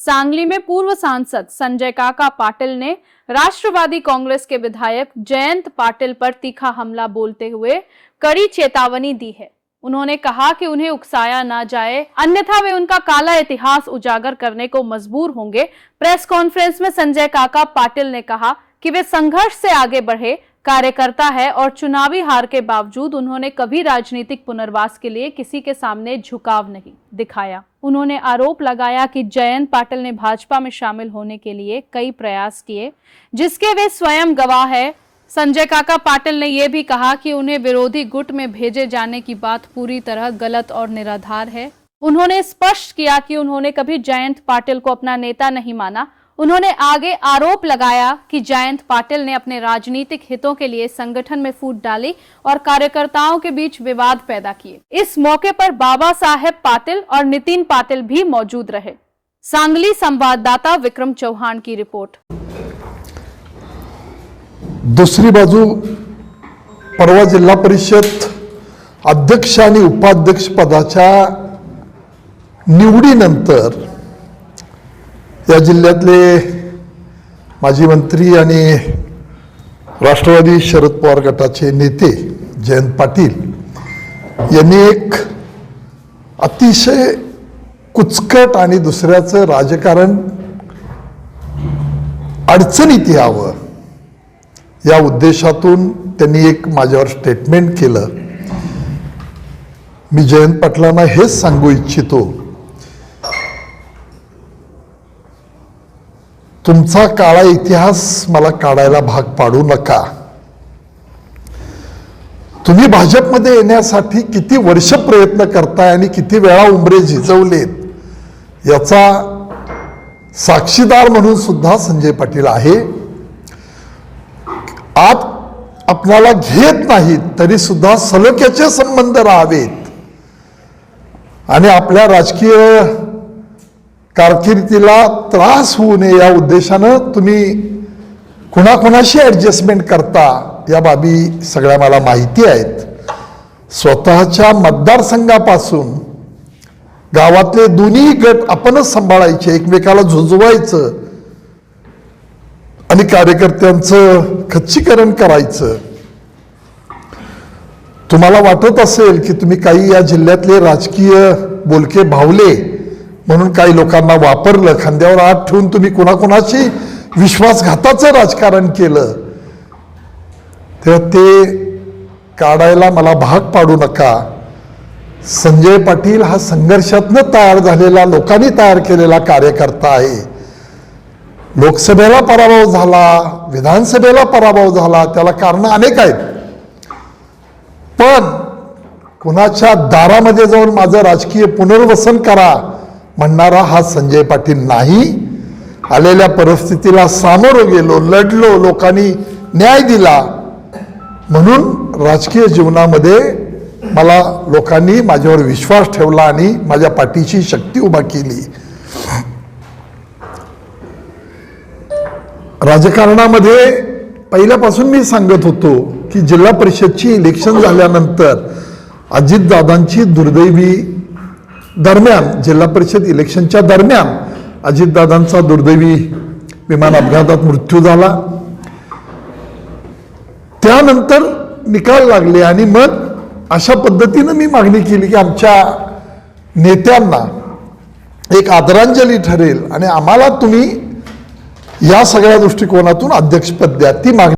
सांगली में पूर्व सांसद संजय काका पाटिल ने राष्ट्रवादी कांग्रेस के विधायक जयंत पाटिल पर तीखा हमला बोलते हुए कड़ी चेतावनी दी है। उन्होंने कहा कि उन्हें उकसाया ना जाए, अन्यथा वे उनका काला इतिहास उजागर करने को मजबूर होंगे। प्रेस कॉन्फ्रेंस में संजय काका पाटिल ने कहा कि वे संघर्ष से आगे बढ़े कार्यकर्ता है और चुनावी हार के बावजूद उन्होंने कभी राजनीतिक पुनर्वास के लिए किसी के सामने झुकाव नहीं दिखाया। उन्होंने आरोप लगाया कि जयंत पाटिल ने भाजपा में शामिल होने के लिए कई प्रयास किए, जिसके वे स्वयं गवाह है। संजय काका पाटिल ने यह भी कहा कि उन्हें विरोधी गुट में भेजे जाने की बात पूरी तरह गलत और निराधार है। उन्होंने स्पष्ट किया कि उन्होंने कभी जयंत पाटिल को अपना नेता नहीं माना। उन्होंने आगे आरोप लगाया कि जयंत पाटिल ने अपने राजनीतिक हितों के लिए संगठन में फूट डाली और कार्यकर्ताओं के बीच विवाद पैदा किए। इस मौके पर बाबा साहेब पाटिल और नितिन पाटिल भी मौजूद रहे। सांगली संवाददाता विक्रम चौहान की रिपोर्ट। दुसरी बाजू परवा जिल्हा परिषद अध्यक्ष आणि उपाध्यक्ष पदाच्या निवडीनंतर या जिल्ह्यातले माजी मंत्री आणि राष्ट्रवादी शरद पवार गटाचे नेते जयंत पाटील यांनी एक अतिशय कुचकट आणि दुसऱ्याचं राजकारण अडचणीत यावं या उद्देशातून त्यांनी एक माझ्यावर स्टेटमेंट केलं। मी जयंत पाटलांना हेच सांगू इच्छितो, तुमचा काळा इतिहास मला काढायला भाग पाडू नका। तुम्ही भाजपमध्ये येण्यासाठी किती वर्ष प्रयत्न करताय आणि किती वेळा उंबरे झिजवलेत याचा साक्षीदार म्हणून सुद्धा संजय पाटील आहे। आज आपल्याला घेत नाहीत तरी सुद्धा सलोख्याचे संबंध राहावेत आणि आपल्या राजकीय कारकिर्दीला त्रास होऊ नये या उद्देशानं तुम्ही कुणाकुणाशी ॲडजस्टमेंट करता या बाबी सगळ्या मला माहिती आहेत। स्वतःच्या मतदारसंघापासून गावातले दोन्ही गट आपणच सांभाळायचे, एकमेकाला झुंजवायचं आणि कार्यकर्त्यांचं खच्चीकरण करायचं। तुम्हाला वाटत असेल की तुम्ही काही या जिल्ह्यातले राजकीय बोलके भावले म्हणून काही लोकांना वापरलं, खांद्यावर हात ठेवून तुम्ही कुणाकुणाशी विश्वासघाताचं राजकारण केलं, तेव्हा ते काढायला मला भाग पाडू नका। संजय पाटील हा संघर्षातनं तयार झालेला, लोकांनी तयार केलेला कार्यकर्ता आहे। लोकसभेला पराभव झाला, विधानसभेला पराभव झाला, त्याला कारणं अनेक आहेत, पण कुणाच्या दारामध्ये जाऊन माझं राजकीय पुनर्वसन करा म्हणणारा हा संजय पाटील नाही। आलेल्या परिस्थितीला सामोरं गेलो, लढलो, लोकांनी न्याय दिला, म्हणून राजकीय जीवनामध्ये मला लोकांनी माझ्यावर विश्वास ठेवला आणि माझ्या पाठीची शक्ती उभा केली। राजकारणामध्ये पहिल्यापासून मी सांगत होतो की जिल्हा परिषदची इलेक्शन झाल्यानंतर अजितदादांची दुर्दैवी दरम्यान, जिल्हा परिषद इलेक्शनच्या दरम्यान अजितदादांचा दुर्दैवी विमान अपघातात मृत्यू झाला। त्यानंतर निकाल लागले आणि मग अशा पद्धतीनं मी मागणी केली की आमच्या नेत्यांना एक आदरांजली ठरेल आणि आम्हाला तुम्ही या सगळ्या दृष्टिकोनातून अध्यक्षपद द्या। ती मागणी